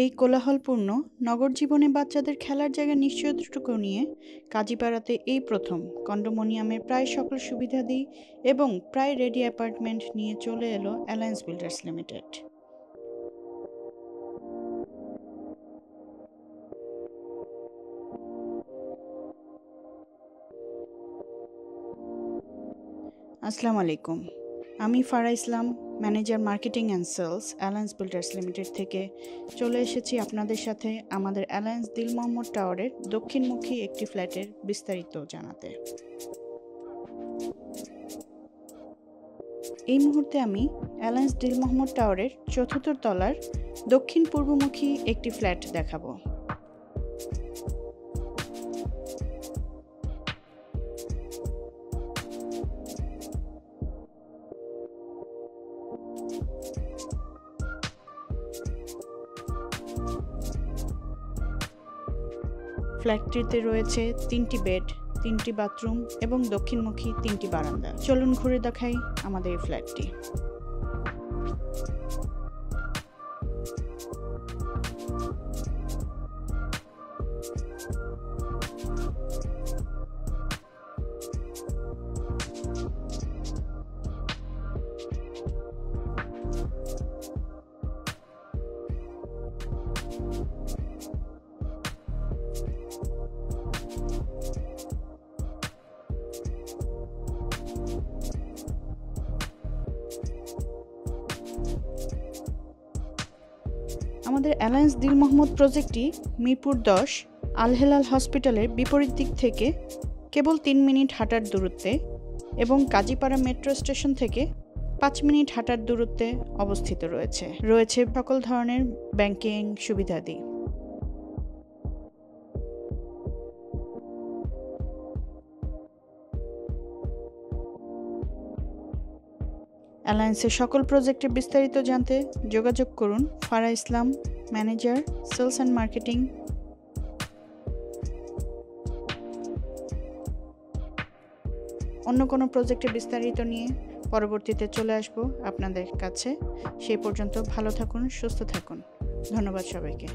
এই কোলাহলপূর্ণ নগর জীবনে বাচ্চাদের খেলার জায়গা নিশ্চয়তাটুকু নিয়ে কাজীপাড়াতে এই প্রথম কন্ডোমিনিয়ামের প্রায় সকল সুবিধাদি এবং প্রায় রেডি অ্যাপার্টমেন্ট নিয়ে চলে এলো অ্যালায়েন্স বিল্ডার্স লিমিটেড। আসসালামু আলাইকুম, আমি Farah Islam, manager marketing and sales alliance builders limited থেকে চলে এসেছি আপনাদের সাথে আমাদের অ্যালায়েন্স দিল মোহাম্মদ টাওয়ারের দক্ষিণমুখী একটি ফ্ল্যাটের বিস্তারিত জানাতে। এই মুহূর্তে আমি অ্যালায়েন্স দিল মোহাম্মদ টাওয়ারের ৪র্থ তলার দক্ষিণ পূর্বমুখী একটি ফ্ল্যাট দেখাবো। ফ্ল্যাটটিতে রয়েছে ৩টি বেড, ৩টি বাথরুম এবং দক্ষিণমুখী ৩টি বারান্দা। চলুন ঘুরে দেখাই আমাদের এই ফ্ল্যাটটি। আমাদের অ্যালায়েন্স দিল মোহাম্মদ প্রজেক্টটি মিরপুর ১০ আল হেলাল হসপিটালের বিপরীত দিক থেকে কেবল ৩ মিনিট হাঁটার দূরত্বে এবং কাজীপাড়া মেট্রো স্টেশন থেকে ৫ মিনিট হাঁটার দূরত্বে অবস্থিত রয়েছে সকল ধরনের ব্যাংকিং সুবিধাদি। অ্যালায়েন্সের সকল প্রজেক্টের বিস্তারিত জানতে যোগাযোগ করুন ফারা Islam, manager sales and marketing. অন্য কোনো প্রজেক্টের বিস্তারিত নিয়ে পরবর্তীতে চলে আসব আপনাদের কাছে। সেই পর্যন্ত ভালো থাকুন, সুস্থ থাকুন। ধন্যবাদ সবাইকে।